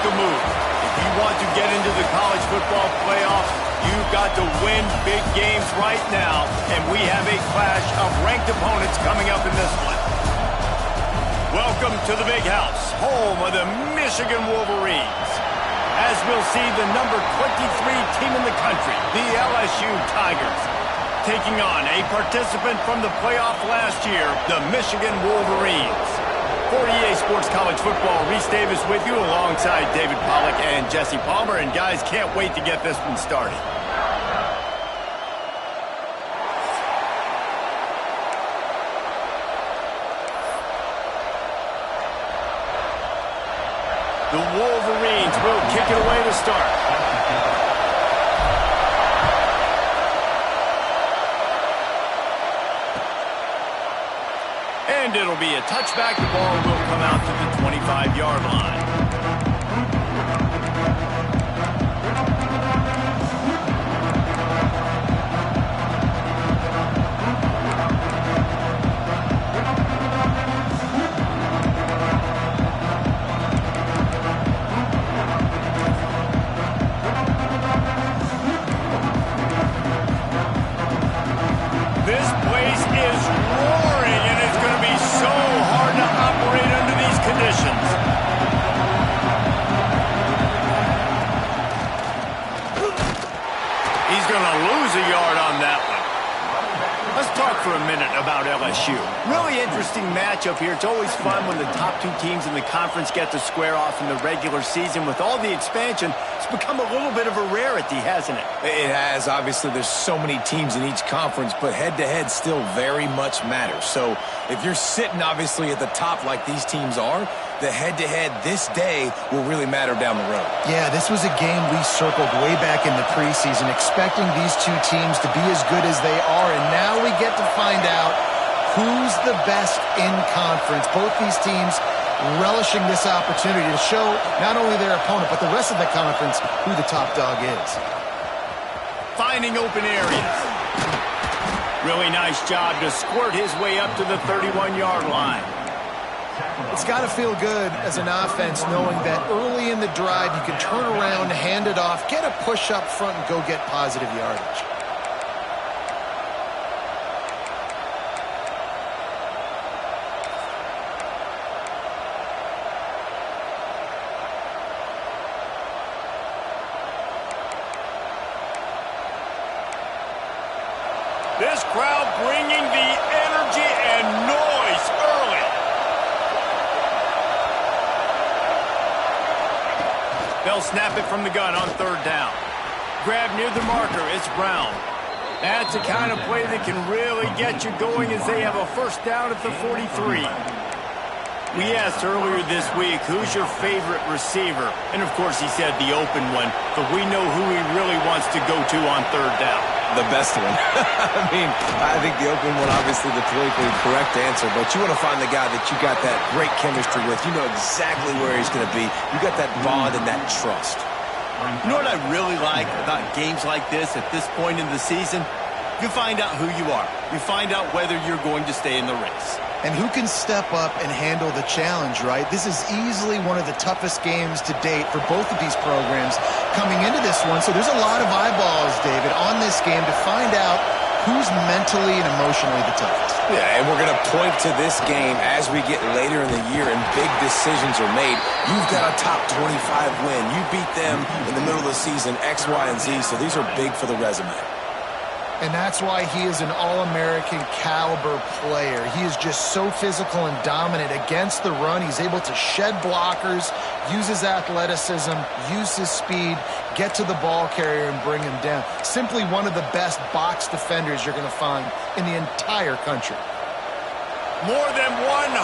make a move. If you want to get into the college football playoffs, you've got to win big games right now, and we have a clash of ranked opponents coming up in this one. Welcome to the Big House, home of the Michigan Wolverines. As we'll see, the number 23 team in the country, the LSU Tigers, taking on a participant from the playoff last year, the Michigan Wolverines. For EA Sports College Football, Reese Davis with you alongside David Pollack and Jesse Palmer. And guys, can't wait to get this one started. The Wolverines will kick it away to start. And it'll be a touchback. The ball will come out to the 25-yard line. This place is roaring, and it's going to be so hard to operate under these conditions. He's going to lose a yard on that one. Let's talk for a minute about LSU. Really interesting matchup here. It's always fun when the top two teams in the conference get to square off in the regular season. With all the expansion, it's become a little bit of a rarity, hasn't it? It has. Obviously, there's so many teams in each conference, but head-to-head still very much matters. So if you're sitting, obviously, at the top like these teams are, the head-to-head this day will really matter down the road. Yeah, this was a game we circled way back in the preseason, expecting these two teams to be as good as they are, and now we get to find out who's the best in conference. Both these teams relishing this opportunity to show not only their opponent, but the rest of the conference who the top dog is. Finding open areas. Really nice job to squirt his way up to the 31-yard line. It's got to feel good as an offense knowing that early in the drive you can turn around, hand it off, get a push up front, and go get positive yardage. This crowd bringing the energy and noise early. They'll snap it from the gun on third down. Grab near the marker, it's Brown. That's the kind of play that can really get you going as they have a first down at the 43. We asked earlier this week, who's your favorite receiver? And of course he said the open one, but we know who he really wants to go to on third down. The best one. I think the open one, obviously the politically correct answer, but you want to find the guy that you got that great chemistry with. You know exactly where he's going to be. You got that bond and that trust. You know what I really like about games like this at this point in the season? You find out who you are. You find out whether you're going to stay in the race. And who can step up and handle the challenge, right? This is easily one of the toughest games to date for both of these programs coming into this one. So there's a lot of eyeballs, David, on this game to find out who's mentally and emotionally the toughest. Yeah, and we're going to point to this game as we get later in the year and big decisions are made. You've got a top 25 win. You beat them in the middle of the season, X, Y, and Z, so these are big for the resume. And that's why he is an All-American caliber player. He is just so physical and dominant against the run. He's able to shed blockers, use his athleticism, use his speed, get to the ball carrier and bring him down. Simply one of the best box defenders you're going to find in the entire country. More than 100,000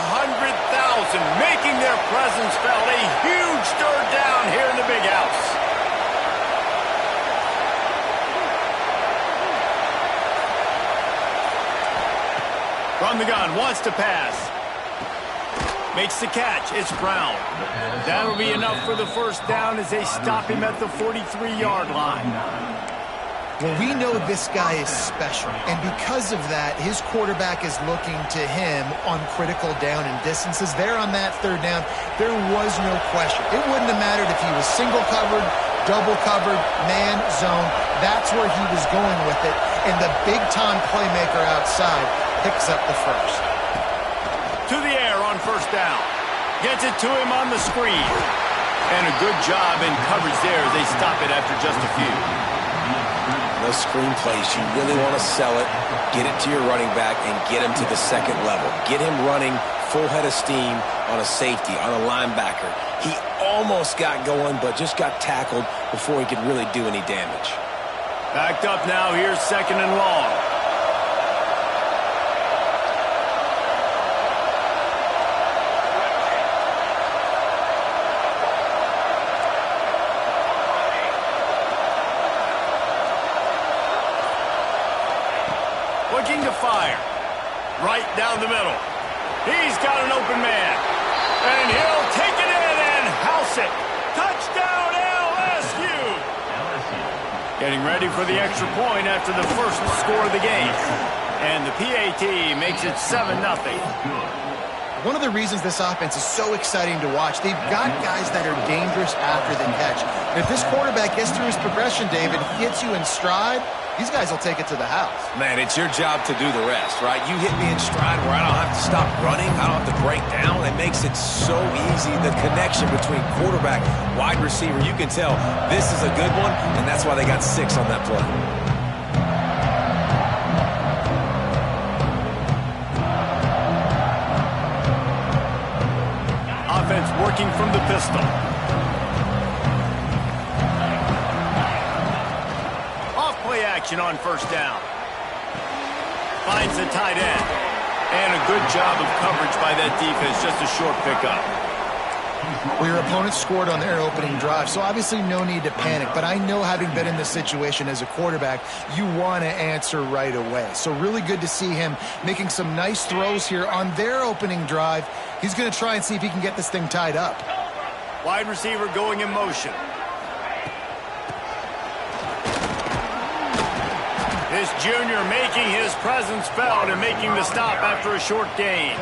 making their presence felt. A huge third down here in the Big House. From the gun, wants to pass. Makes the catch, it's Brown. That'll be enough for the first down as they stop him at the 43-yard line. Well, we know this guy is special, and because of that, his quarterback is looking to him on critical down and distances. There on that third down, there was no question. It wouldn't have mattered if he was single covered, double covered, man, zone. That's where he was going with it, and the big-time playmaker outside picks up the first. To the air on first down. Gets it to him on the screen. And a good job in coverage there. They stop it after just a few. Those screen plays, you really want to sell it, get it to your running back, and get him to the second level. Get him running full head of steam on a safety, on a linebacker. He almost got going, but just got tackled before he could really do any damage. Backed up now. Here's second and long. Looking to fire. Right down the middle. He's got an open man. And he'll take it in and house it. Touchdown, LSU. Getting ready for the extra point after the first score of the game. And the PAT makes it 7-0. One of the reasons this offense is so exciting to watch, they've got guys that are dangerous after the catch. And if this quarterback gets through his progression, David, hits you in stride, these guys will take it to the house. Man, it's your job to do the rest, right? You hit me in stride where I don't have to stop running. I don't have to break down. It makes it so easy. The connection between quarterback, wide receiver, you can tell this is a good one, and that's why they got 6 on that play. Offense working from the pistol. Off-play action on first down. Finds the tight end. And a good job of coverage by that defense. Just a short pickup. Well, your opponent scored on their opening drive, so obviously no need to panic. But I know, having been in this situation as a quarterback, you want to answer right away. So really good to see him making some nice throws here on their opening drive. He's going to try and see if he can get this thing tied up. Wide receiver going in motion. This junior making his presence felt and making the stop after a short gain.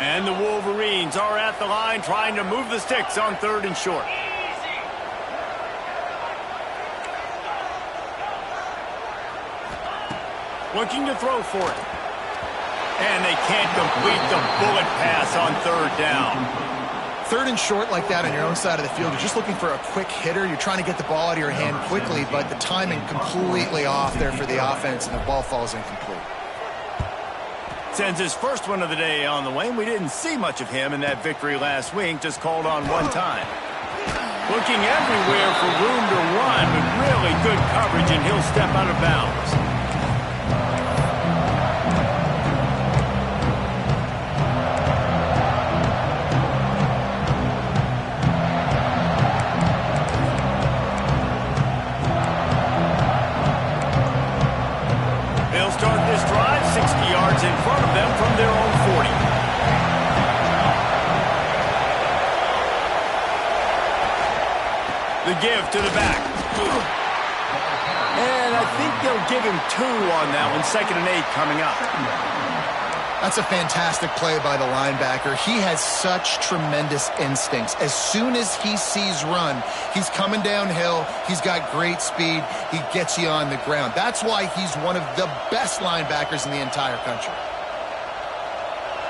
And the Wolverines are at the line trying to move the sticks on third and short. Looking to throw for it. And they can't complete the bullet pass on third down. Third and short like that on your own side of the field, you're just looking for a quick hitter. You're trying to get the ball out of your hand quickly, but the timing completely off there for the offense, and the ball falls incomplete. Sends his first one of the day on the way. We didn't see much of him in that victory last week, just called on one time. Looking everywhere for room to run with really good coverage, and he'll step out of bounds. They'll start this drive 60 yards in front of them from their own 40. The give to the back. And I think they'll give him 2 on that one. 2nd and 8 coming up. That's a fantastic play by the linebacker. He has such tremendous instincts. As soon as he sees run, he's coming downhill. He's got great speed. He gets you on the ground. That's why he's one of the best linebackers in the entire country.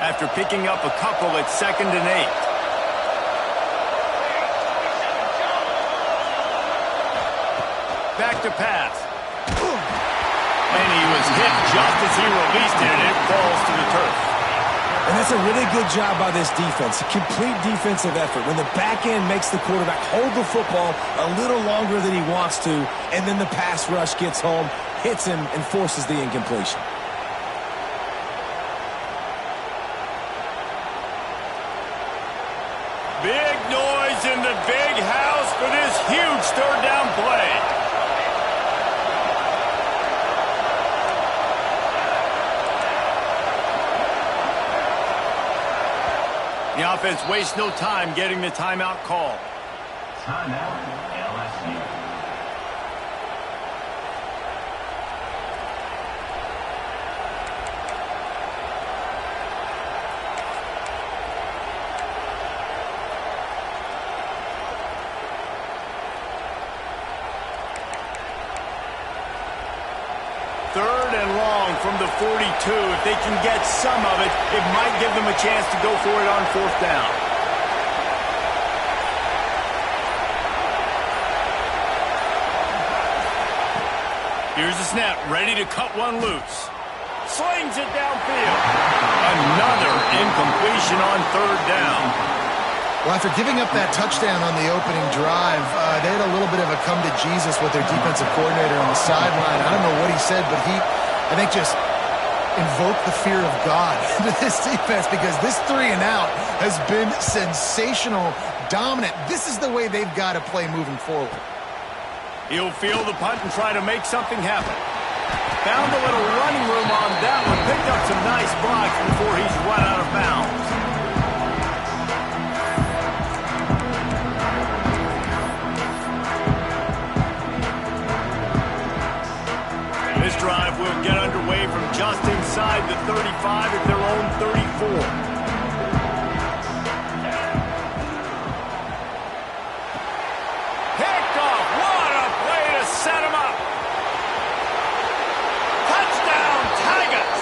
After picking up a couple at 2nd and 8. Back to pass. And he was hit just as he released it, and it falls to the turf. And that's a really good job by this defense, a complete defensive effort. When the back end makes the quarterback hold the football a little longer than he wants to, and then the pass rush gets home, hits him, and forces the incompletion. Big noise in the big house for this huge third down play. The offense wastes no time getting the timeout call. Timeout, LSU. Third and long from the 42. If they can get some of it, it might give them a chance to go for it on fourth down. Here's the snap, ready to cut one loose. Slings it downfield. Another incompletion on third down. Well, after giving up that touchdown on the opening drive, they had a little bit of a come to Jesus with their defensive coordinator on the sideline. I don't know what he said, but he, I think, just invoked the fear of God into this defense because this 3 and out has been sensational, dominant. This is the way they've got to play moving forward. He'll field the punt and try to make something happen. Found a little running room on that one. Picked up some nice blocks before he's run out of bounds. This drive will get underway from just inside the 35 at their own 34. Picked off. What a play to set him up. Touchdown, Tigers.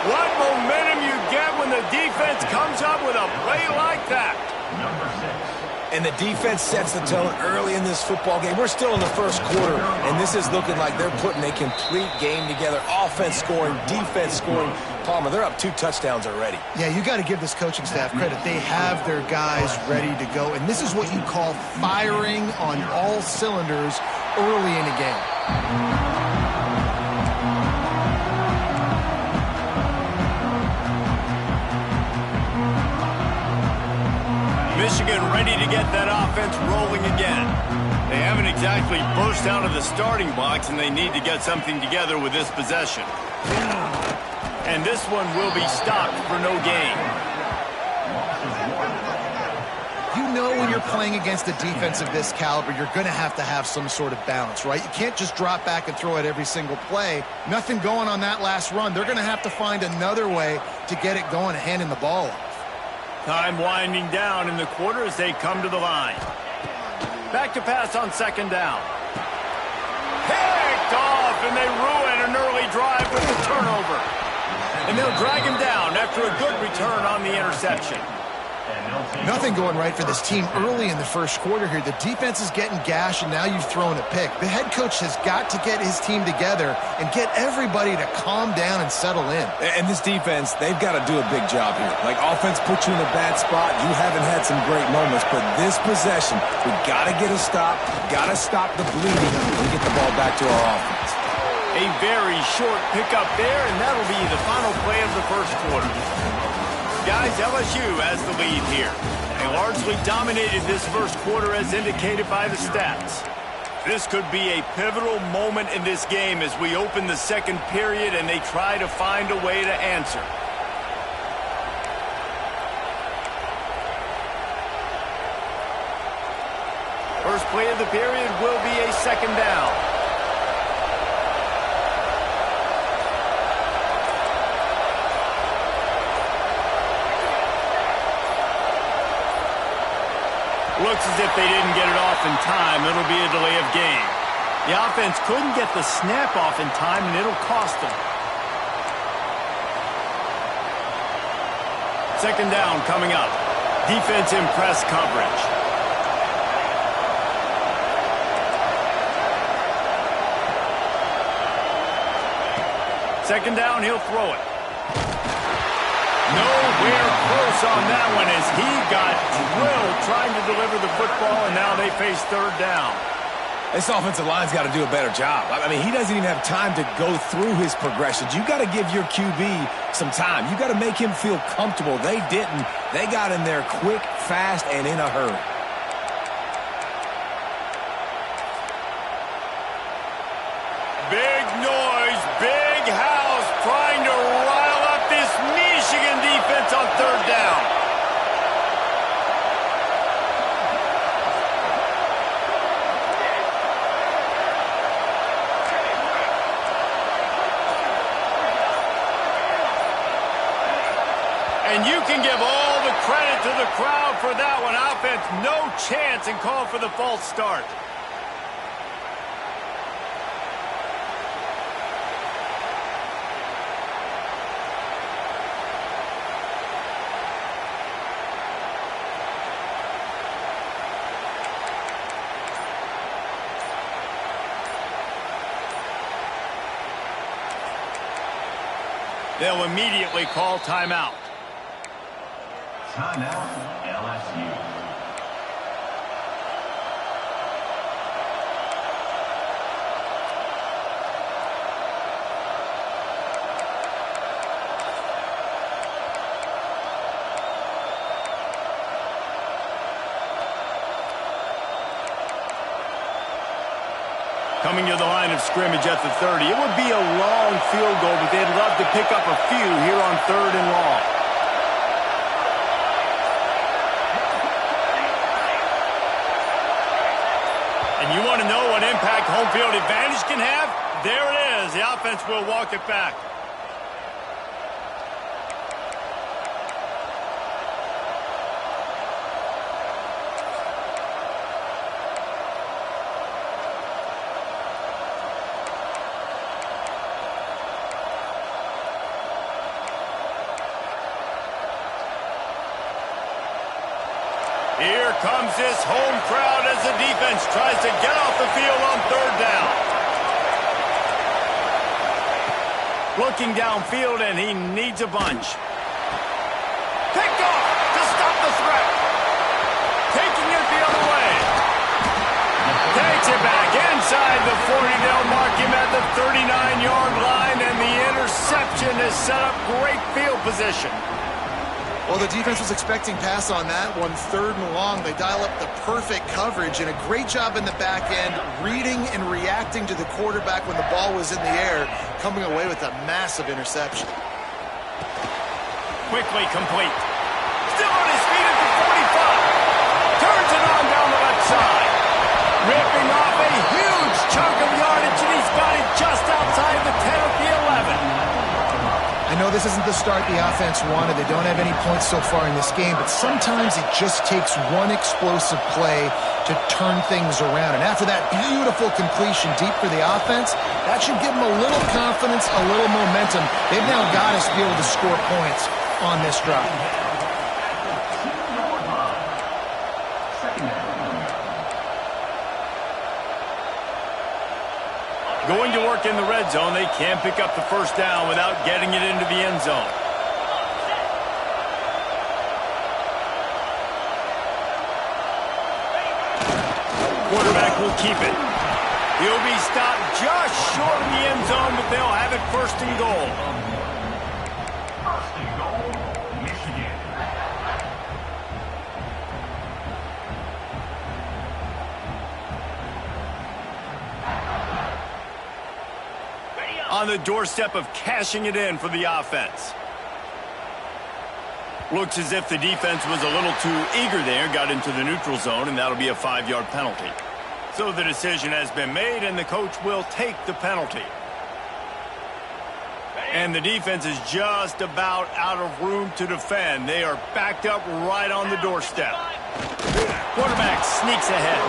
What momentum you get when the defense comes up with a play like that. Number 6. And the defense sets the tone early in this football game. We're still in the first quarter, and this is looking like they're putting a complete game together. Offense scoring, defense scoring. Palmer, they're up 2 touchdowns already. Yeah, you got to give this coaching staff credit. They have their guys ready to go, and this is what you call firing on all cylinders early in a game. Michigan ready to get that offense rolling again. They haven't exactly burst out of the starting box, and they need to get something together with this possession. And this one will be stopped for no gain. You know when you're playing against a defense of this caliber, you're going to have some sort of balance, right? You can't just drop back and throw it every single play. Nothing going on that last run. They're going to have to find another way to get it going and handing the ball off. Time winding down in the quarter as they come to the line. Back to pass on second down. Picked off, and they ruin an early drive with the turnover. And they'll drag him down after a good return on the interception. Nothing going right for this team early in the first quarter here. The defense is getting gashed, and now you've thrown a pick. The head coach has got to get his team together and get everybody to calm down and settle in. And this defense, they've got to do a big job here. Like, offense puts you in a bad spot. You haven't had some great moments, but this possession, we got to get a stop, got to stop the bleeding, and get the ball back to our offense. A very short pickup there, and that'll be the final play of the first quarter. Guys, LSU has the lead here. They largely dominated this first quarter as indicated by the stats. This could be a pivotal moment in this game as we open the second period and they try to find a way to answer. First play of the period will be a second down. Looks as if they didn't get it off in time. It'll be a delay of game. The offense couldn't get the snap off in time, and it'll cost them. Second down coming up. Defense in press coverage. Second down, he'll throw it. Nowhere close on that one as he got drilled trying to deliver the football, and now they face third down. This offensive line's got to do a better job. I mean, he doesn't even have time to go through his progressions. You got to give your QB some time. You got to make him feel comfortable. They didn't. They got in there quick, fast, and in a hurry. Big noise, big house trying to rile up this Michigan defense on third down. And you can give all the credit to the crowd for that one. Offense, no chance, and call for the false start. They'll immediately call timeout. Timeout, LSU. Coming to the line of scrimmage at the 30. It would be a long field goal, but they'd love to pick up a few here on 3rd and long. And you want to know what impact home field advantage can have? There it is. The offense will walk it back. Here comes this home crowd as the defense tries to get off the field on 3rd down. Looking downfield, and he needs a bunch. Picked off to stop the threat. Taking it the other way. Takes it back inside the 40. They'll mark him at the 39-yard line, and the interception has set up great field position. Well, the defense was expecting pass on that one, 3rd and long. They dial up the perfect coverage and a great job in the back end, reading and reacting to the quarterback when the ball was in the air, coming away with a massive interception. Quickly complete. Still on his feet at the 45. Turns it on down the left side. Ripping off a huge chunk of yardage, and he's got it just outside the 10 of the 11. I know this isn't the start the offense wanted. They don't have any points so far in this game, but sometimes it just takes one explosive play to turn things around. And after that beautiful completion deep for the offense, that should give them a little confidence, a little momentum. They've now got us to be able to score points on this drive. Going to work in the red zone, they can't pick up the 1st down without getting it into the end zone. Quarterback will keep it. He'll be stopped just short of the end zone, but they'll have it 1st and goal. 1st and goal, Michigan. On the doorstep of cashing it in for the offense. Looks as if the defense was a little too eager there, got into the neutral zone, and that'll be a 5-yard penalty. So the decision has been made, and the coach will take the penalty. And the defense is just about out of room to defend. They are backed up right on the doorstep. Quarterback sneaks ahead,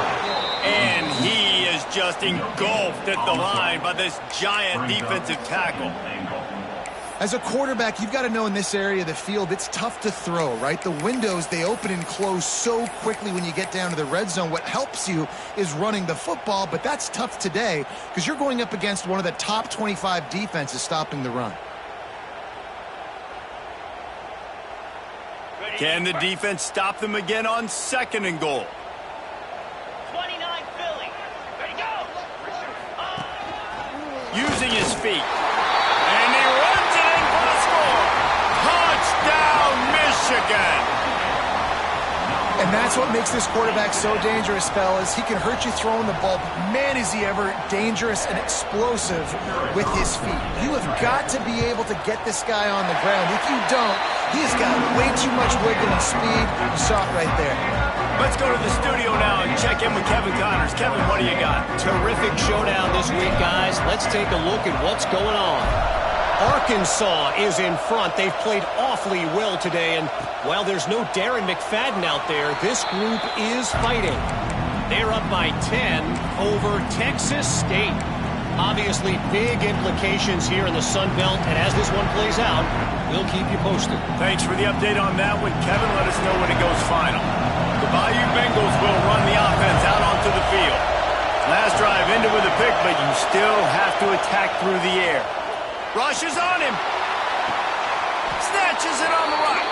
and he is just engulfed at the line by this giant defensive tackle. As a quarterback, you've got to know in this area of the field, it's tough to throw, right? The windows, they open and close so quickly when you get down to the red zone. What helps you is running the football, but that's tough today because you're going up against one of the top 25 defenses stopping the run. Can the defense stop them again on 2nd and goal? 29 Philly. Ready, go! Using his feet. And he runs it in for the score. Touchdown, Michigan. And that's what makes this quarterback so dangerous, fellas. He can hurt you throwing the ball, but man, is he ever dangerous and explosive with his feet. You have got to be able to get this guy on the ground. If you don't, he's got way too much wiggle and speed. You saw it right there. Let's go to the studio now and check in with Kevin Connors. Kevin, what do you got? Terrific showdown this week, guys. Let's take a look at what's going on. Arkansas is in front. They've played awfully well today, and while there's no Darren McFadden out there, this group is fighting. They're up by 10 over Texas State. Obviously, big implications here in the Sun Belt, and as this one plays out, we'll keep you posted. Thanks for the update on that one, Kevin. Let us know when it goes final. The Bayou Bengals will run the offense out onto the field. Last drive ended with a pick, but you still have to attack through the air. Rushes on him. Snatches it on the right.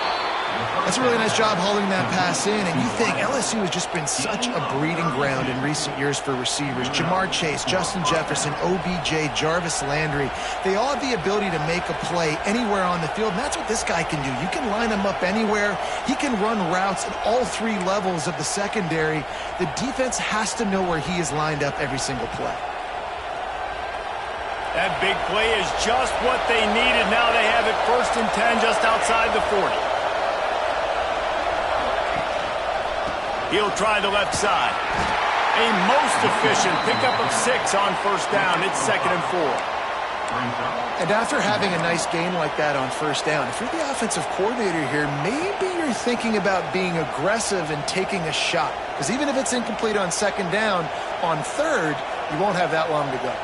That's a really nice job holding that pass in, and you think LSU has just been such a breeding ground in recent years for receivers. Jamar Chase, Justin Jefferson, OBJ, Jarvis Landry. They all have the ability to make a play anywhere on the field, and that's what this guy can do. You can line him up anywhere. He can run routes at all three levels of the secondary. The defense has to know where he is lined up every single play. That big play is just what they needed. Now they have it 1st and 10 just outside the 40. He'll try the left side. A most efficient pickup of 6 on 1st down. It's 2nd and 4. And after having a nice gain like that on 1st down, if you're the offensive coordinator here, maybe you're thinking about being aggressive and taking a shot. Because even if it's incomplete on 2nd down, on 3rd, you won't have that long to go.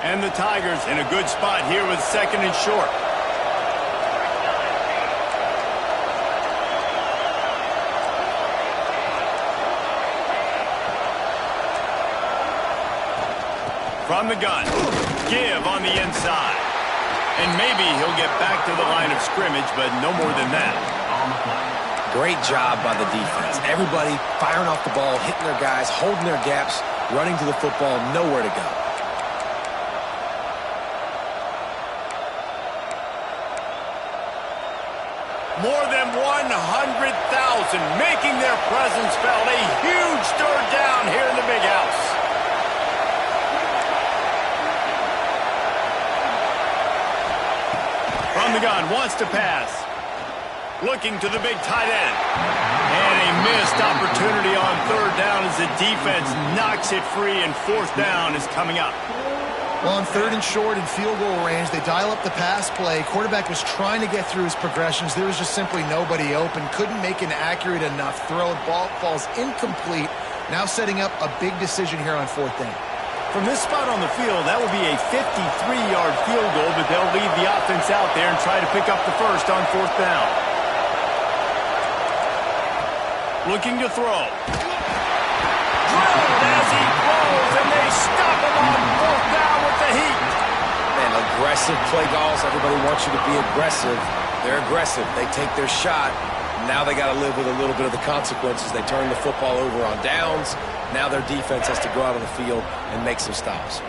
And the Tigers in a good spot here with 2nd and short. From the gun, give on the inside. And maybe he'll get back to the line of scrimmage, but no more than that. Great job by the defense. Everybody firing off the ball, hitting their guys, holding their gaps, running to the football, nowhere to go. More than 100,000 making their presence felt. A huge 3rd down here in the big house. From the gun, wants to pass. Looking to the big tight end. And a missed opportunity on 3rd down as the defense knocks it free, and 4th down is coming up. Well, on 3rd and short and field goal range, they dial up the pass play. Quarterback was trying to get through his progressions. There was just simply nobody open. Couldn't make an accurate enough throw. Ball falls incomplete. Now setting up a big decision here on 4th down. From this spot on the field, that will be a 53-yard field goal, but they'll leave the offense out there and try to pick up the 1st on 4th down. Looking to throw. Drilled as he throws, and they stop him on 4th down with the heat. Man, aggressive play calls. Everybody wants you to be aggressive. They're aggressive. They take their shot. Now they got to live with a little bit of the consequences. They turn the football over on downs. Now their defense has to go out on the field and make some stops.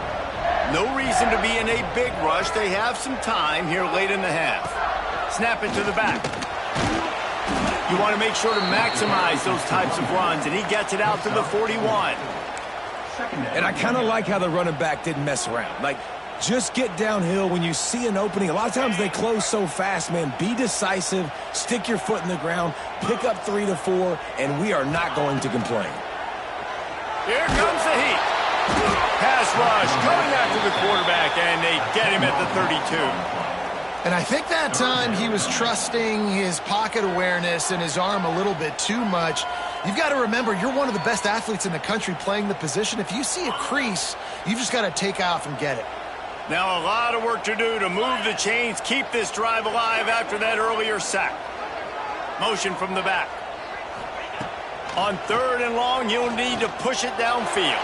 No reason to be in a big rush. They have some time here late in the half. Snap it to the back. You want to make sure to maximize those types of runs, and he gets it out to the 41. And I kind of like how the running back didn't mess around. Like, just get downhill when you see an opening. A lot of times they close so fast, man. Be decisive, stick your foot in the ground, pick up 3 to 4, and we are not going to complain. Here comes the heat. Pass rush coming after the quarterback, and they get him at the 32. And I think that time he was trusting his pocket awareness and his arm a little bit too much. You've got to remember, you're one of the best athletes in the country playing the position. If you see a crease, you've just got to take off and get it. Now a lot of work to do to move the chains, keep this drive alive after that earlier sack. Motion from the back. On 3rd and long, you'll need to push it downfield.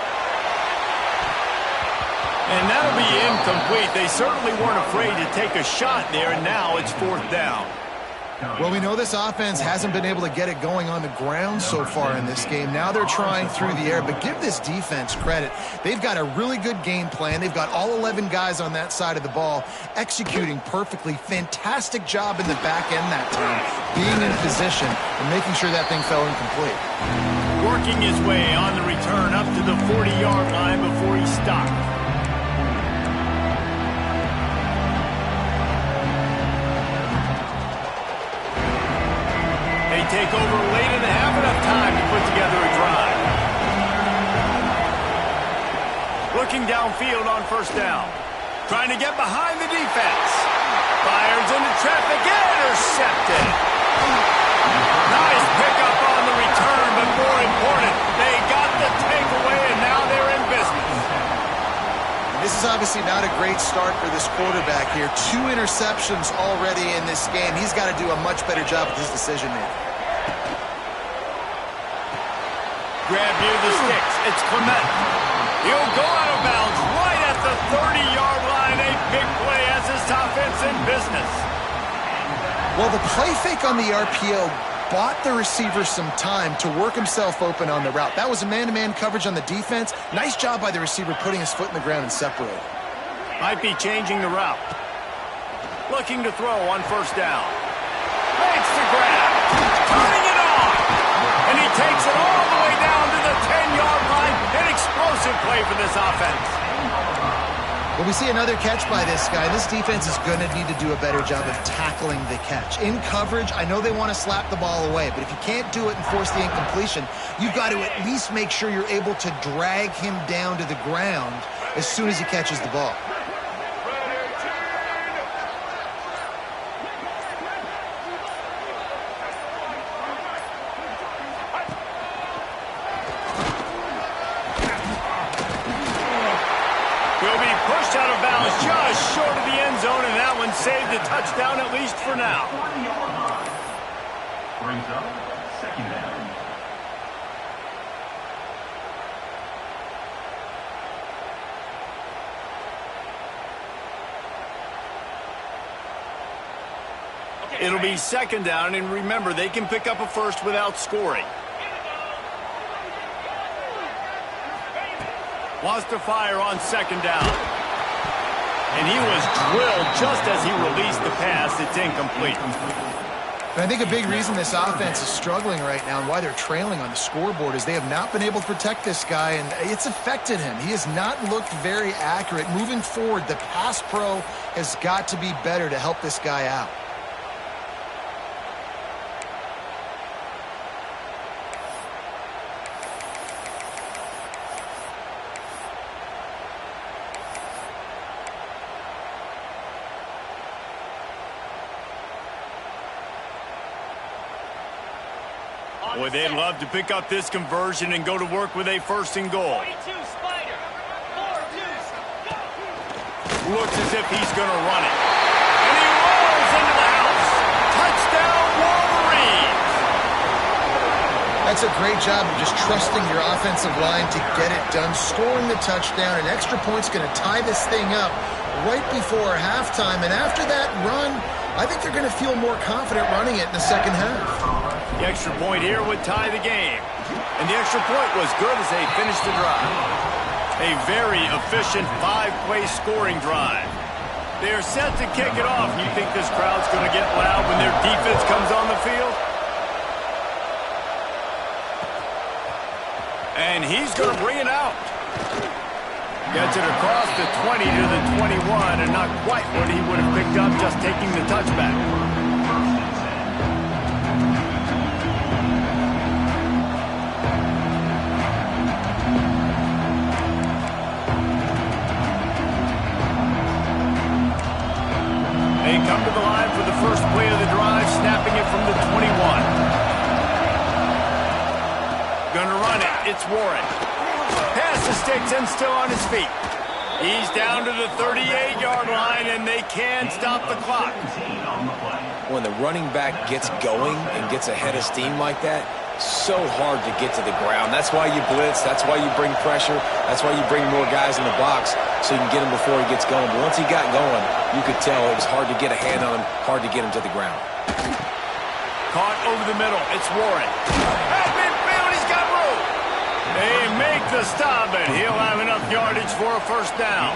And that'll be incomplete. They certainly weren't afraid to take a shot there, and now it's 4th down. Well, we know this offense hasn't been able to get it going on the ground so far in this game. Now they're trying through the air, but give this defense credit. They've got a really good game plan. They've got all 11 guys on that side of the ball executing perfectly. Fantastic job in the back end that time, being in position and making sure that thing fell incomplete. Working his way on the return up to the 40-yard line before he stopped. Take over late in the half, enough time to put together downfield on first down. Trying to get behind the defense. Fires into traffic. Intercepted. Nice pickup on the return, but more important, they got the takeaway, and now they're in business. This is obviously not a great start for this quarterback here. 2 interceptions already in this game. He's got to do a much better job with his decision-making. Grab near the sticks. It's Clement. He'll go out of bounds right at the 30-yard line. A big play as his offense in business. Well, the play fake on the RPO bought the receiver some time to work himself open on the route. That was a man-to-man coverage on the defense. Nice job by the receiver putting his foot in the ground and separating. Might be changing the route. Looking to throw on first down. Makes the grab. Turning it on. And he takes it all the way down to the 10-yard line. An explosive play for this offense. Well, we see another catch by this guy. This defense is going to need to do a better job of tackling the catch. In coverage, I know they want to slap the ball away, but if you can't do it and force the incompletion, you've got to at least make sure you're able to drag him down to the ground as soon as he catches the ball. Pushed out of bounds just short of the end zone, and that one saved a touchdown at least for now. Brings up second down. It'll be second down, and remember, they can pick up a first without scoring. Wants to fire on second down. And he was drilled just as he released the pass. It's incomplete. And I think a big reason this offense is struggling right now and why they're trailing on the scoreboard is they have not been able to protect this guy, and it's affected him. He has not looked very accurate. Moving forward, the pass pro has got to be better to help this guy out. Boy, they'd love to pick up this conversion and go to work with a first and goal. 42 Spider. 4-2. Go. Looks as if he's going to run it. And he rolls into the house. Touchdown, Wolverines. That's a great job of just trusting your offensive line to get it done, scoring the touchdown. An extra point's going to tie this thing up right before halftime. And after that run, I think they're going to feel more confident running it in the second half. The extra point here would tie the game. And the extra point was good as they finished the drive. A very efficient 5-play scoring drive. They are set to kick it off. You think this crowd's going to get loud when their defense comes on the field? And he's going to bring it out. Gets it across the 20 to the 21, and not quite what he would have picked up just taking the touchback. They come to the line for the first play of the drive, snapping it from the 21. Gonna run it. It's Warren. Pass the sticks and still on his feet. He's down to the 38-yard line, and they can stop the clock. When the running back gets going and gets ahead of steam like that, so hard to get to the ground. That's why you blitz. That's why you bring pressure. That's why you bring more guys in the box so you can get him before he gets going. But once he got going, you could tell it was hard to get a hand on him, hard to get him to the ground. Caught over the middle. It's Warren. At midfield, he's got room. They make the stop, and he'll have enough yardage for a first down.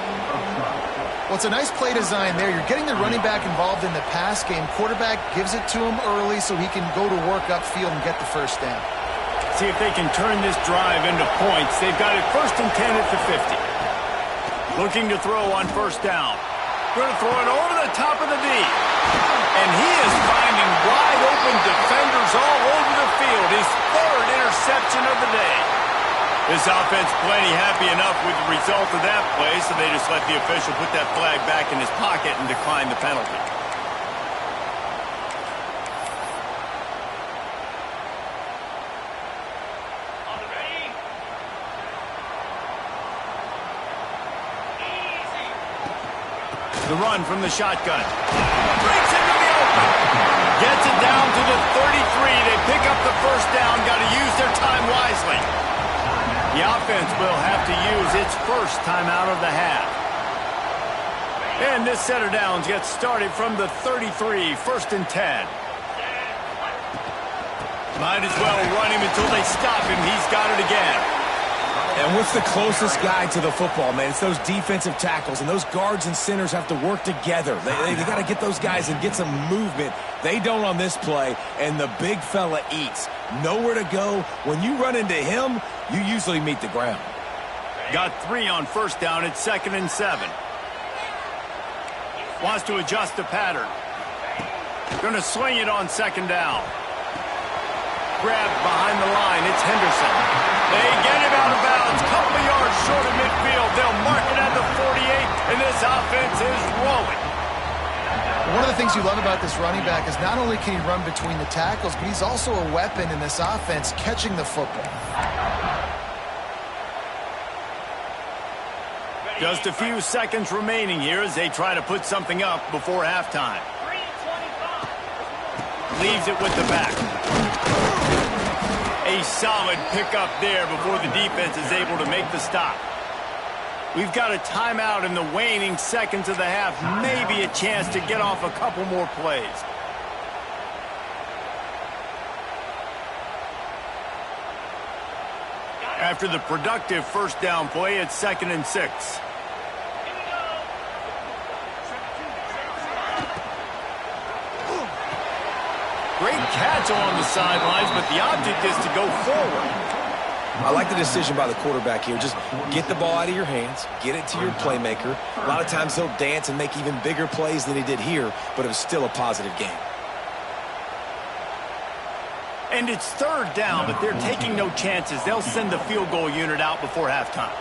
Well, it's a nice play design there. You're getting the running back involved in the pass game. Quarterback gives it to him early so he can go to work upfield and get the first down. See if they can turn this drive into points. They've got it first and 10 at the 50. Looking to throw on first down. Going to throw it over the top of the D. And he is finding wide open defenders all over the field. His third interception of the day. This offense plenty happy enough with the result of that play, so they just let the official put that flag back in his pocket and decline the penalty. On the ready. Easy. The run from the shotgun. Breaks into the open. Gets it down to the 33. They pick up the first down. Got to use their time wisely. The offense will have to use its first timeout of the half. And this set of downs gets started from the 33, 1st and 10. Might as well run him until they stop him. He's got it again. And what's the closest guy to the football, man? It's those defensive tackles, and those guards and centers have to work together. They got to get those guys and get some movement. They don't on this play, and the big fella eats. Nowhere to go. When you run into him, you usually meet the ground. Got 3 on first down. It's 2nd and 7. Wants to adjust the pattern. Going to swing it on 2nd down. Grabbed behind the line. It's Henderson. They get him out of bounds. Couple of yards short of midfield. They'll mark it at the 48, and this offense is rolling. One of the things you love about this running back is not only can he run between the tackles, but he's also a weapon in this offense catching the football. Just a few seconds remaining here as they try to put something up before halftime. 3:25. Leaves it with the back. A solid pickup there before the defense is able to make the stop. We've got a timeout in the waning seconds of the half. Maybe a chance to get off a couple more plays. After the productive first down play, it's 2nd and 6. Great catch along the sidelines, but the object is to go forward. I like the decision by the quarterback here. Just get the ball out of your hands, get it to your playmaker. A lot of times he'll dance and make even bigger plays than he did here, but it was still a positive game. And it's 3rd down, but they're taking no chances. They'll send the field goal unit out before halftime.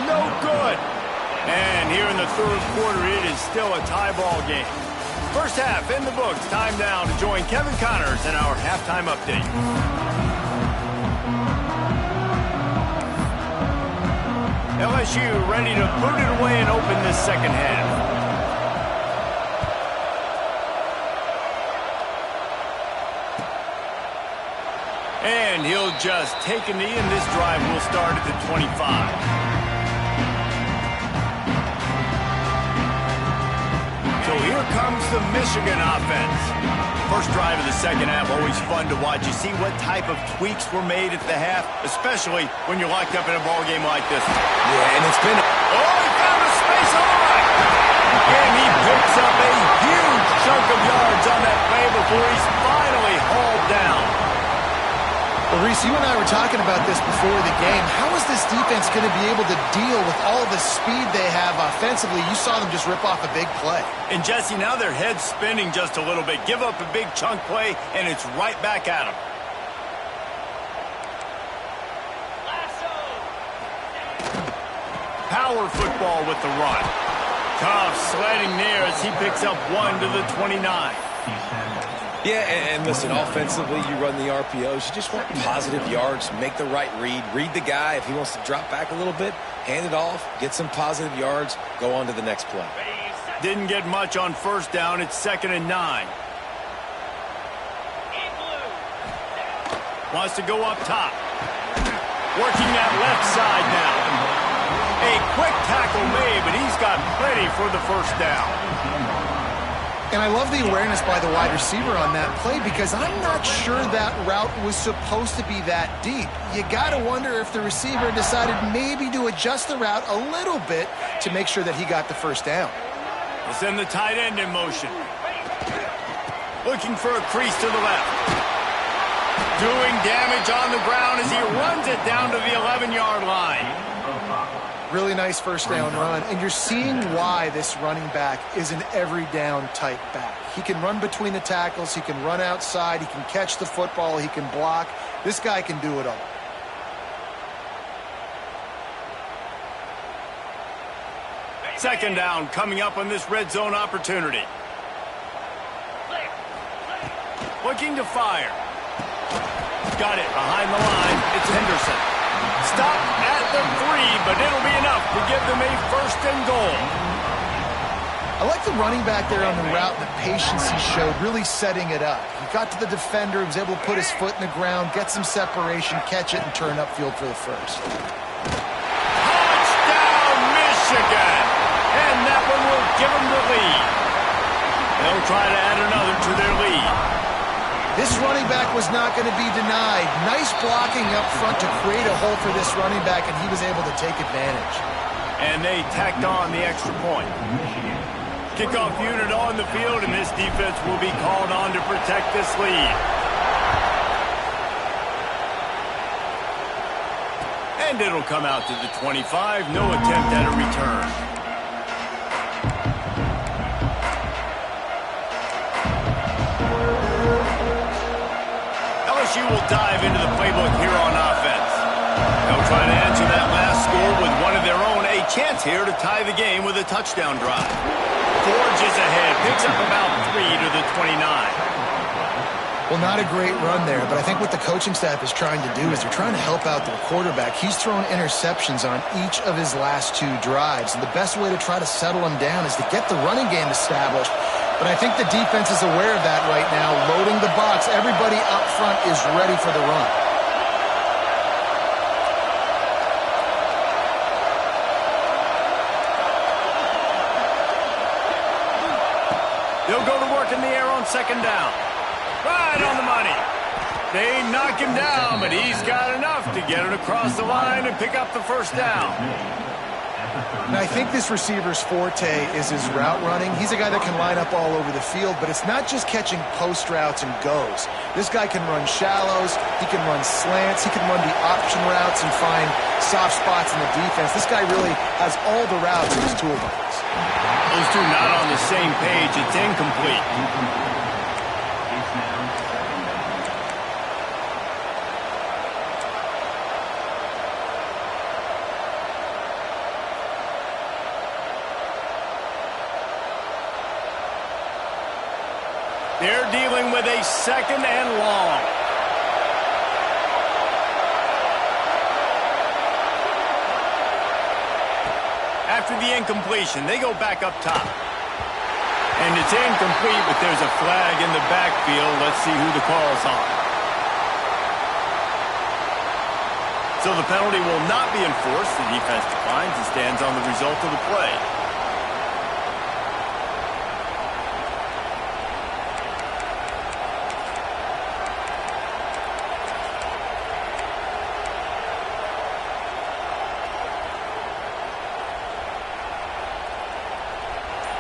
No good. And here in the 3rd quarter, it is still a tie ball game. First half in the books. Time now to join Kevin Connors in our halftime update. LSU ready to put it away and open this second half. And he'll just take a knee, and this drive will start at the 25. So here comes the Michigan offense. First drive of the second half, always fun to watch. You see what type of tweaks were made at the half, especially when you're locked up in a ball game like this. Yeah, and it's been... Oh, he found a space on the right. And he picks up a huge chunk of yards on that play before he's finally hauled down. Well, Reese, you and I were talking about this before the game. How is this defense going to be able to deal with all the speed they have offensively? You saw them just rip off a big play. And, Jesse, now their head's spinning just a little bit. Give up a big chunk play, and it's right back at them. Power football with the run. Tough sledding there as he picks up 1 to the 29. Yeah, and listen, offensively, you run the RPOs. You just want positive yards, make the right read the guy. If he wants to drop back a little bit, hand it off, get some positive yards, go on to the next play. Didn't get much on first down. It's 2nd and 9. Wants to go up top. Working that left side now. A quick tackle made, but he's got plenty for the first down. And I love the awareness by the wide receiver on that play because I'm not sure that route was supposed to be that deep. You got to wonder if the receiver decided maybe to adjust the route a little bit to make sure that he got the first down. We'll send the tight end in motion. Looking for a crease to the left. Doing damage on the ground as he runs it down to the 11-yard line. Really nice first down run, and you're seeing why this running back is an every down type back. He can run between the tackles, he can run outside, he can catch the football, he can block. This guy can do it all. Second down coming up on this red zone opportunity. Looking to fire. Got it behind the line. It's Henderson. Stop at the 3, but it'll be enough to give them a first and goal. I like the running back there on the route and the patience he showed, really setting it up. He got to the defender, he was able to put his foot in the ground, get some separation, catch it, and turn upfield for the first. Touchdown, Michigan! And that one will give them the lead. They'll try to add another to their lead. This running back was not going to be denied. Nice blocking up front to create a hole for this running back, and he was able to take advantage. And they tacked on the extra point. Kickoff unit on the field, and this defense will be called on to protect this lead. And it'll come out to the 25. No attempt at a return. LSU will dive into the playbook here on offense. They'll try to answer that last score with one of their own. A chance here to tie the game with a touchdown drive. Forges ahead, picks up about 3 to the 29. Well, not a great run there, but I think what the coaching staff is trying to do is they're trying to help out their quarterback. He's thrown interceptions on each of his last 2 drives, and the best way to try to settle him down is to get the running game established. But I think the defense is aware of that right now, loading the box. Everybody up front is ready for the run. They'll go to work in the air on second down. Right on the money. They knock him down, but he's got enough to get it across the line and pick up the first down. Now, I think this receiver's forte is his route running. He's a guy that can line up all over the field, but it's not just catching post routes and goes. This guy can run shallows, he can run slants, he can run the option routes and find soft spots in the defense. This guy really has all the routes in his toolbox. Those two not on the same page. It's incomplete. They're dealing with a second and long. After the incompletion, they go back up top. And it's incomplete, but there's a flag in the backfield. Let's see who the call's on. So the penalty will not be enforced. The defense declines and stands on the result of the play.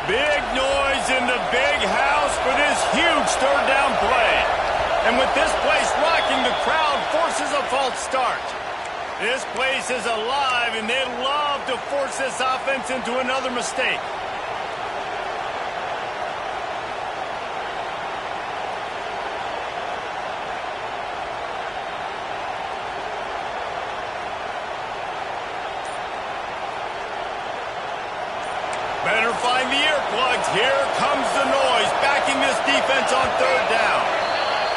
Big noise in the big house for this huge third down play. And with this place rocking, the crowd forces a false start. This place is alive, and they love to force this offense into another mistake. Better find the earplugs. Here comes the noise, backing this defense on third down.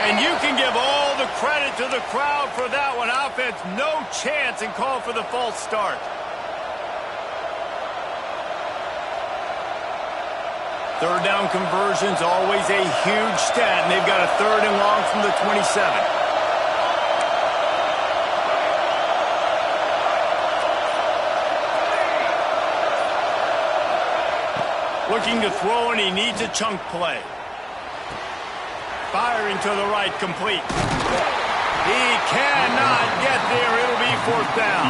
And you can give all the credit to the crowd for that one. Offense, no chance, and call for the false start. Third down conversion's always a huge stat, and they've got a third and long from the 27. Looking to throw, and he needs a chunk play. Firing to the right, complete. He cannot get there. It'll be fourth down.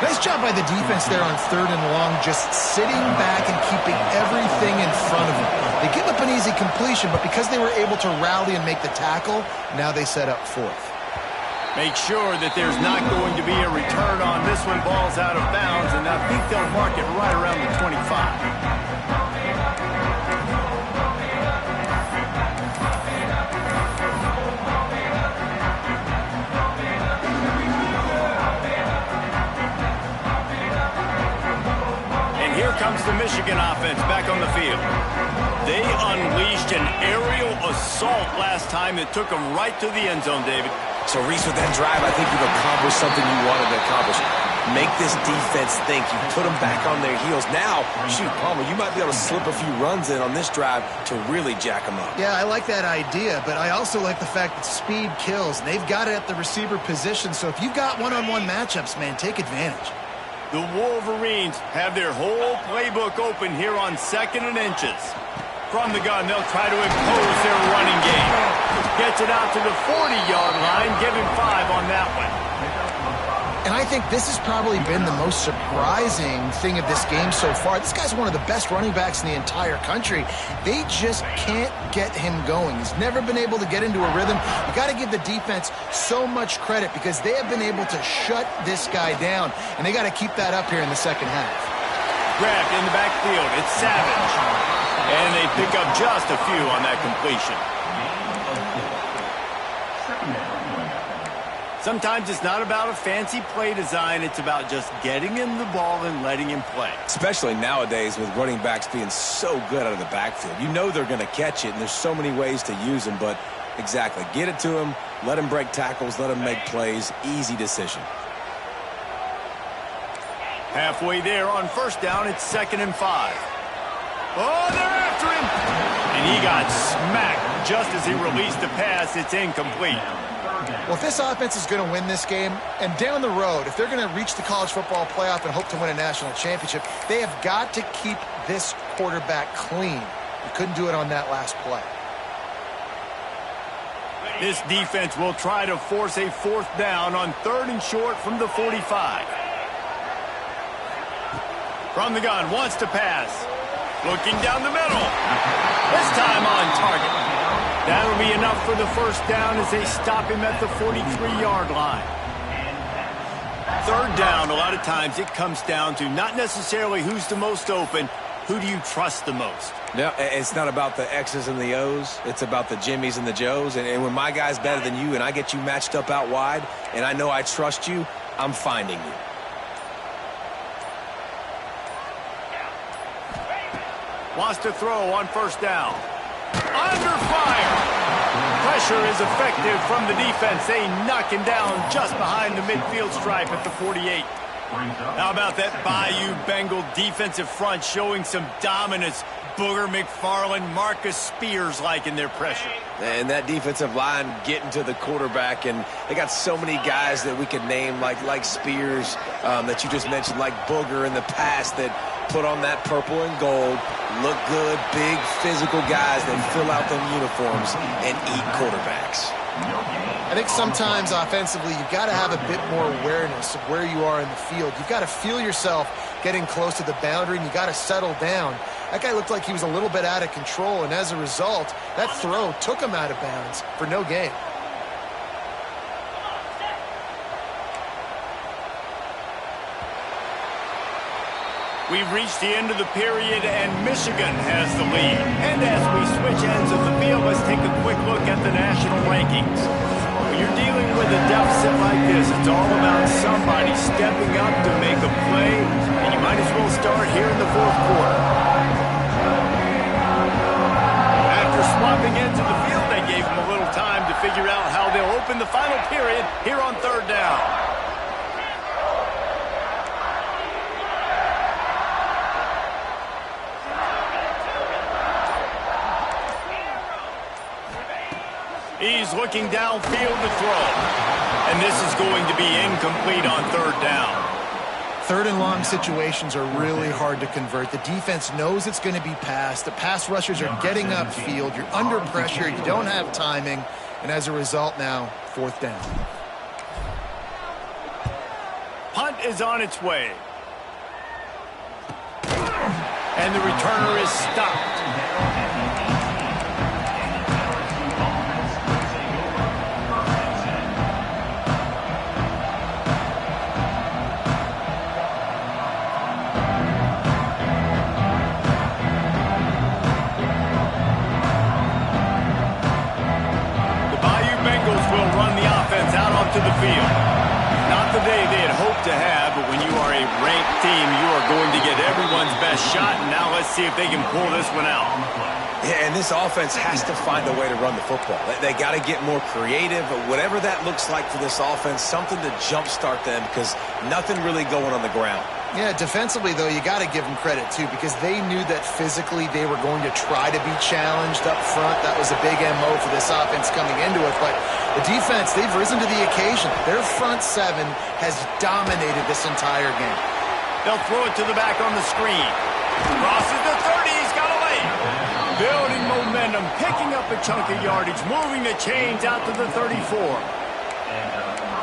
Nice job by the defense there on third and long, just sitting back and keeping everything in front of them. They give up an easy completion, but because they were able to rally and make the tackle, now they set up fourth. Make sure that there's not going to be a return on this one. Ball's out of bounds, and I think they'll mark it right around the 25. Comes the Michigan offense back on the field. They unleashed an aerial assault last time that took them right to the end zone, David. So, Reese, with that drive, I think you've accomplished something you wanted to accomplish. Make this defense think. You put them back on their heels. Now, shoot, Palmer, you might be able to slip a few runs in on this drive to really jack them up. Yeah, I like that idea, but I also like the fact that speed kills. And they've got it at the receiver position, so if you've got one-on-one matchups, man, take advantage. The Wolverines have their whole playbook open here on 2nd and inches. From the gun, they'll try to impose their running game. Gets it out to the 40-yard line. Give him 5 on that one. And I think this has probably been the most surprising thing of this game so far. This guy's one of the best running backs in the entire country. They just can't get him going. He's never been able to get into a rhythm. You got to give the defense so much credit because they have been able to shut this guy down, and they got to keep that up here in the second half. Grabbed in the backfield. It's Savage. And they pick up just a few on that completion. Sometimes it's not about a fancy play design. It's about just getting him the ball and letting him play. Especially nowadays with running backs being so good out of the backfield. You know they're going to catch it, and there's so many ways to use them. But exactly, get it to him, let him break tackles, let him make plays. Easy decision. Halfway there on 1st down, it's 2nd and 5. Oh, they're after him. And he got smacked just as he released the pass. It's incomplete. Well, if this offense is going to win this game, and down the road, if they're going to reach the college football playoff and hope to win a national championship, they have got to keep this quarterback clean. They couldn't do it on that last play. This defense will try to force a 4th down on 3rd and short from the 45. From the gun, wants to pass. Looking down the middle. This time on target. That'll be enough for the 1st down as they stop him at the 43-yard line. 3rd down, a lot of times it comes down to not necessarily who's the most open, who do you trust the most? No, it's not about the X's and the O's. It's about the Jimmies and the Joes. And when my guy's better than you and I get you matched up out wide and I know I trust you, I'm finding you. Wants to throw on 1st down. Under fire. Pressure is effective from the defense. They knock him down just behind the midfield stripe at the 48. How about that Bayou Bengal defensive front showing some dominance? Booger McFarland, Marcus Spears-like in their pressure. And that defensive line getting to the quarterback, and they got so many guys that we could name like Spears that you just mentioned, like Booger in the past that put on that purple and gold, look good, big physical guys that fill out them uniforms and eat quarterbacks. I think sometimes offensively you've got to have a bit more awareness of where you are in the field. You've got to feel yourself getting close to the boundary, and you got to settle down. That guy looked like he was a little bit out of control, and as a result, that throw took him out of bounds for no gain. We've reached the end of the period, and Michigan has the lead. And as we switch ends of the field, let's take a quick look at the national rankings. When you're dealing with a deficit like this, it's all about somebody stepping up to make a play, and you might as well start here in the 4th quarter. After swapping into the field, they gave them a little time to figure out how they'll open the final period here on 3rd down. He's looking downfield to throw. And this is going to be incomplete on 3rd down. 3rd and long situations are really hard to convert. The defense knows it's going to be passed. The pass rushers are getting upfield. You're under pressure. You don't have timing. And as a result now, 4th down. Punt is on its way. And the returner is stopped. to the field. Not the day they had hoped to have, but when you are a ranked team, you are going to get everyone's best shot, and now let's see if they can pull this one out. Yeah, and this offense has to find a way to run the football. They got to get more creative, but whatever that looks like for this offense, something to jumpstart them because nothing really going on the ground. Yeah, defensively, though, you got to give them credit, too, because they knew that physically they were going to try to be challenged up front. That was a big MO for this offense coming into it. But the defense, they've risen to the occasion. Their front seven has dominated this entire game. They'll throw it to the back on the screen. Crosses the 30. He's got a lane. Building momentum, picking up a chunk of yardage, moving the chains out to the 34.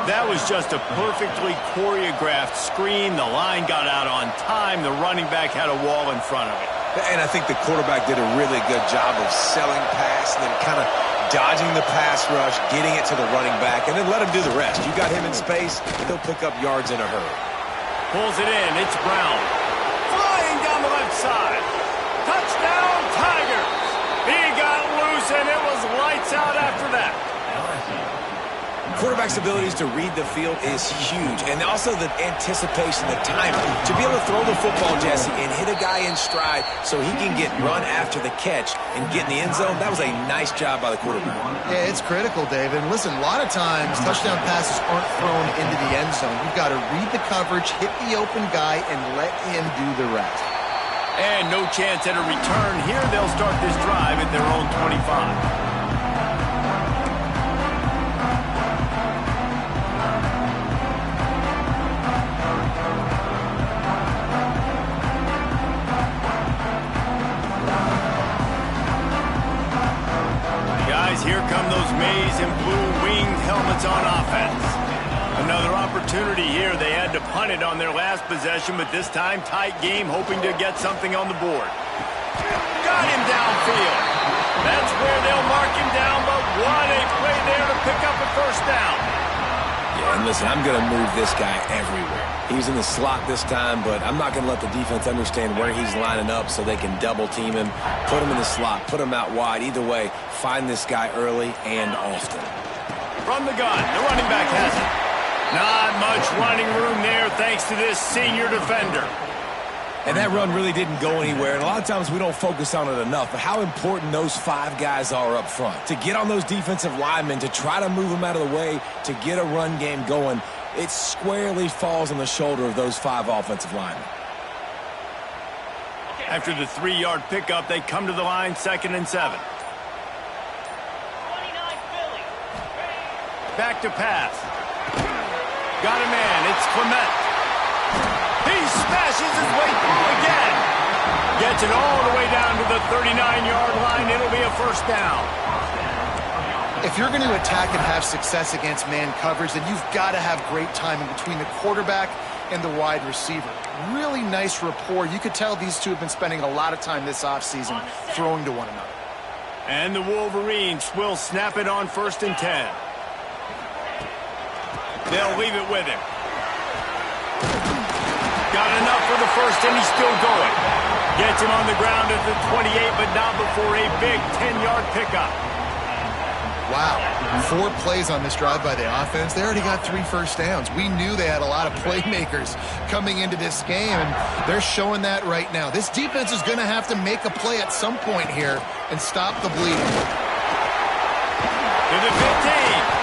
That was just a perfectly choreographed screen. The line got out on time. The running back had a wall in front of it. And I think the quarterback did a really good job of selling pass and then kind of dodging the pass rush, getting it to the running back, and then let him do the rest. You got him in space, he'll pick up yards in a hurry. Pulls it in. It's Brown. Flying down the left side. Touchdown, Tigers. He got loose, and it was lights out after that. Quarterback's abilities to read the field is huge, and also the anticipation, the timing. To be able to throw the football, Jesse, and hit a guy in stride so he can get run after the catch and get in the end zone, that was a nice job by the quarterback. Yeah, it's critical, David. And listen, a lot of times touchdown passes aren't thrown into the end zone. You've got to read the coverage, hit the open guy, and let him do the rest. And no chance at a return here. They'll start this drive at their own 25. Here come those maize and blue winged helmets on offense. Another opportunity here. They had to punt it on their last possession, but this time tight game, hoping to get something on the board. Got him downfield. That's where they'll mark him down, but what a play there to pick up a first down. Yeah, and listen, I'm going to move this guy everywhere. He's in the slot this time, but I'm not going to let the defense understand where he's lining up so they can double team him, put him in the slot, put him out wide. Either way, find this guy early and often. From the gun, the running back has it. Not much running room there thanks to this senior defender. And that run really didn't go anywhere, and a lot of times we don't focus on it enough, but how important those five guys are up front. To get on those defensive linemen, to try to move them out of the way, to get a run game going, it squarely falls on the shoulder of those five offensive linemen. After the 3-yard pickup, they come to the line, 2nd and 7. Back to pass. Got a man. It's Clement. He smashes his way through again. Gets it all the way down to the 39-yard line. It'll be a first down. If you're going to attack and have success against man coverage, then you've got to have great timing between the quarterback and the wide receiver. Really nice rapport. You could tell these two have been spending a lot of time this offseason throwing to one another. And the Wolverines will snap it on 1st and 10. They'll leave it with him. Got enough for the first, and he's still going. Gets him on the ground at the 28, but not before a big 10-yard pickup. Wow, 4 plays on this drive by the offense. They already got 3 first downs. We knew they had a lot of playmakers coming into this game, and they're showing that right now. This defense is going to have to make a play at some point here and stop the bleeding. To the 15.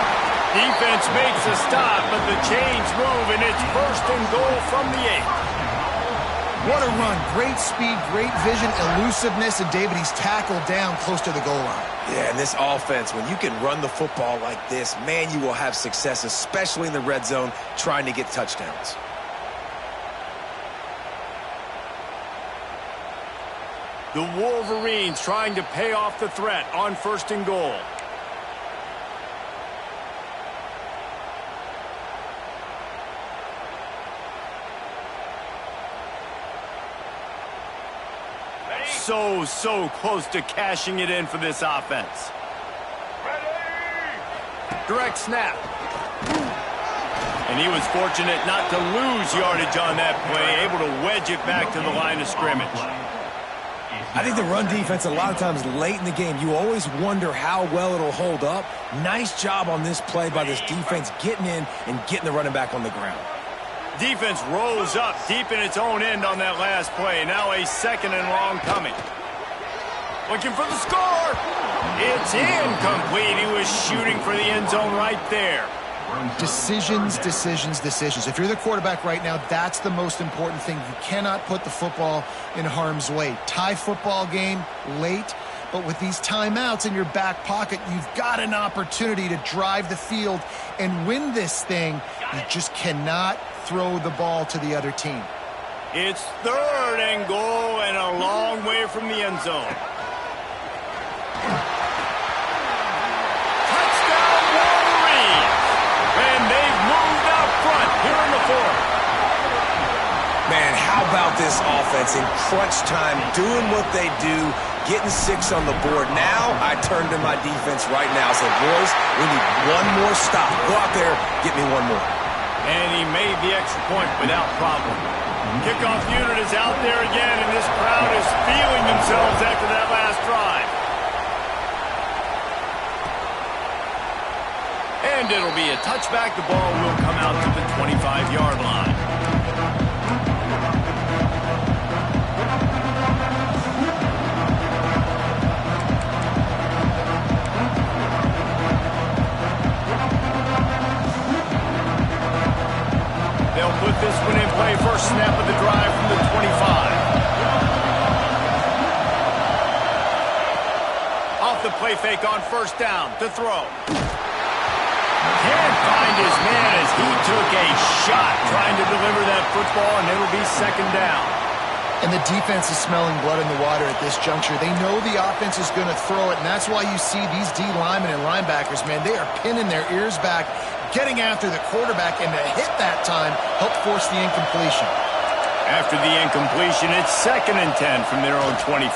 Defense makes a stop, but the chains move, and it's 1st and goal from the 8. What a run. Great speed, great vision, elusiveness, and David, he's tackled down close to the goal line. Yeah, and this offense, when you can run the football like this, man, you will have success, especially in the red zone, trying to get touchdowns. The Wolverines trying to pay off the threat on 1st and goal. So close to cashing it in for this offense. Direct snap. And he was fortunate not to lose yardage on that play, able to wedge it back to the line of scrimmage. I think the run defense, a lot of times late in the game, you always wonder how well it'll hold up. Nice job on this play by this defense, getting in and getting the running back on the ground. Defense rose up deep in its own end on that last play. Now a 2nd and long coming. Looking for the score. It's incomplete. He was shooting for the end zone right there. Decisions, decisions, decisions. If you're the quarterback right now, that's the most important thing. You cannot put the football in harm's way. Tie football game late, but with these timeouts in your back pocket, you've got an opportunity to drive the field and win this thing. You just cannot throw the ball to the other team. It's 3rd and goal and a long way from the end zone. Touchdown Wolverines! And they've moved out front here in the 4th. Man, how about this offense in crunch time, doing what they do, getting 6 on the board. Now I turn to my defense right now. Say, boys, we need one more stop. Go out there, get me one more. And he made the extra point without problem. Kickoff unit is out there again, and this crowd is feeling themselves after that last drive. And it'll be a touchback. The ball will come out to the 25-yard line. They'll put this one in play. First snap of the drive from the 25. Off the play fake on 1st down to throw. Can't find his man as he took a shot trying to deliver that football, and it'll be 2nd down. And the defense is smelling blood in the water at this juncture. They know the offense is going to throw it, and that's why you see these D linemen and linebackers, man, they are pinning their ears back, getting after the quarterback, and the hit that time helped force the incompletion. After the incompletion, it's 2nd and 10 from their own 25.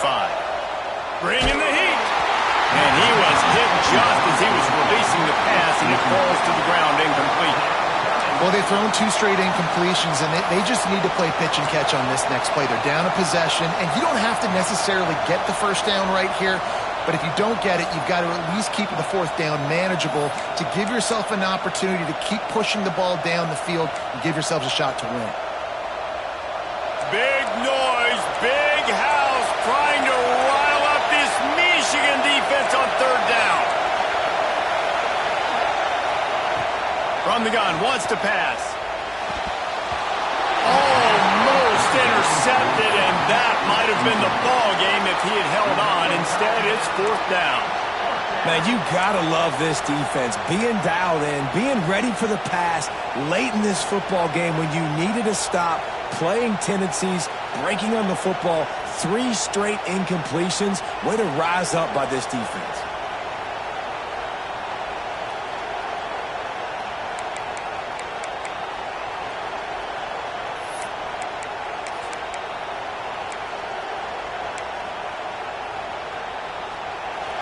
Bringing the heat. And he was hit just as he was releasing the pass, and it falls to the ground incomplete. Well, they've thrown 2 straight incompletions, and they just need to play pitch and catch on this next play. They're down a possession, and you don't have to necessarily get the 1st down right here, but if you don't get it, you've got to at least keep the 4th down manageable to give yourself an opportunity to keep pushing the ball down the field and give yourselves a shot to win. Big noise, big house, trying to rile up this Michigan defense on 3rd down. From the gun, wants to pass. Almost intercepted, and that might have been the ball game if he had held on. Instead, it's 4th down. Man, you gotta love this defense. Being dialed in, being ready for the pass late in this football game when you needed a stop, playing tendencies, breaking on the football, 3 straight incompletions. Way to rise up by this defense.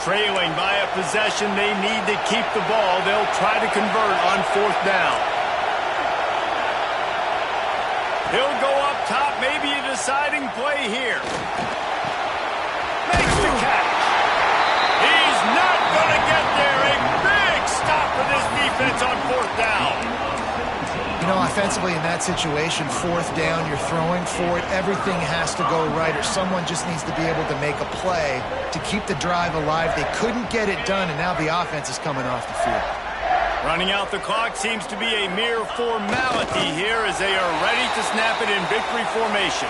Trailing by a possession, they need to keep the ball. They'll try to convert on 4th down. He'll go up top, maybe a deciding play here. Makes the catch. He's not going to get there. A big stop for this defense on 4th down. You know, offensively in that situation, 4th down, you're throwing for it. Everything has to go right, or someone just needs to be able to make a play to keep the drive alive. They couldn't get it done, and now the offense is coming off the field. Running out the clock seems to be a mere formality here as they are ready to snap it in victory formation.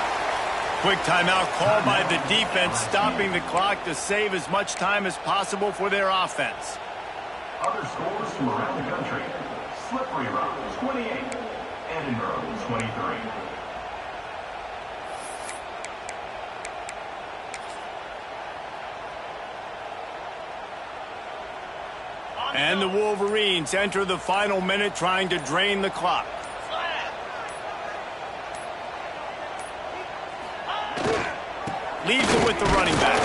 Quick timeout called by the defense, stopping the clock to save as much time as possible for their offense. Other scores from around the country. Slippery Rock, 28. Edinburgh, 23. And the Wolverines enter the final minute trying to drain the clock. Leaves it with the running back.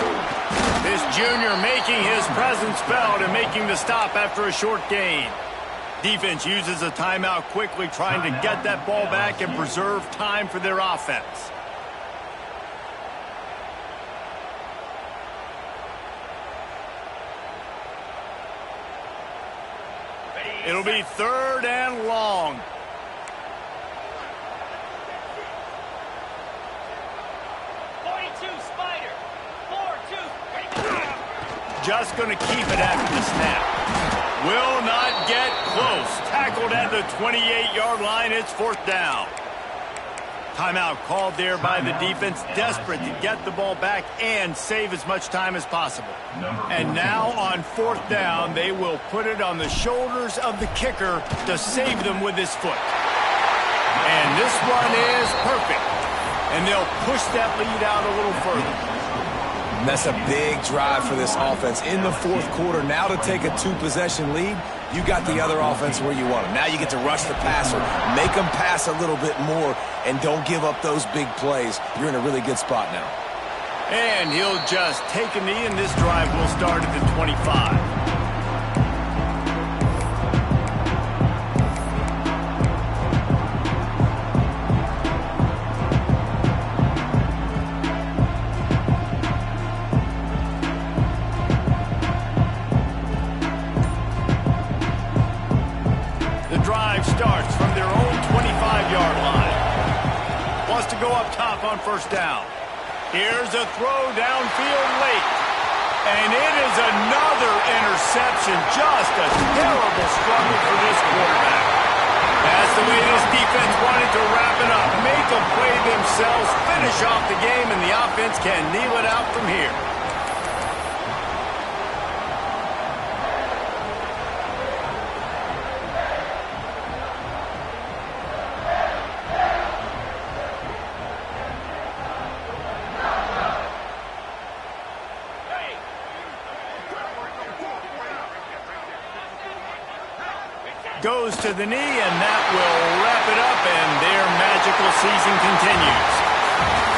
This junior making his presence felt and making the stop after a short gain. Defense uses a timeout quickly, trying to get that ball back and preserve time for their offense. It'll be 3rd and long. Just going to keep it after the snap. Will not get close. Tackled at the 28-yard line. It's 4th down. Timeout called there by the defense, desperate to get the ball back and save as much time as possible. And now on 4th down, they will put it on the shoulders of the kicker to save them with his foot. And this one is perfect. And they'll push that lead out a little further. And that's a big drive for this offense in the 4th quarter. Now to take a 2-possession lead, you got the other offense where you want them. Now you get to rush the passer, make them pass a little bit more, and don't give up those big plays. You're in a really good spot now. And he'll just take a knee, and this drive will start at the 25. Starts from their own 25-yard line. Wants to go up top on 1st down. Here's a throw downfield late. And it is another interception. Just a terrible struggle for this quarterback. That's the way this defense wanted to wrap it up. Make them play themselves, finish off the game, and the offense can kneel it out from here. Goes to the knee, and that will wrap it up, and their magical season continues.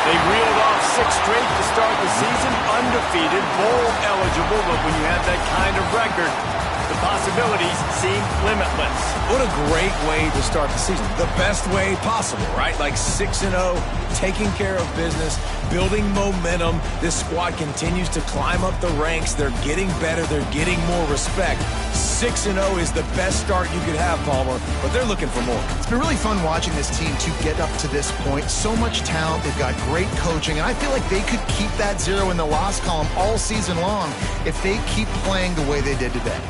They reeled off 6 straight to start the season, undefeated, bowl eligible, but when you have that kind of record, the possibilities seem limitless. What a great way to start the season. The best way possible, right? Like 6-0, taking care of business, building momentum. This squad continues to climb up the ranks. They're getting better. They're getting more respect. 6-0 is the best start you could have, Palmer, but they're looking for more. It's been really fun watching this team to get up to this point. So much talent. They've got great coaching, and I feel like they could keep that 0 in the loss column all season long if they keep playing the way they did today.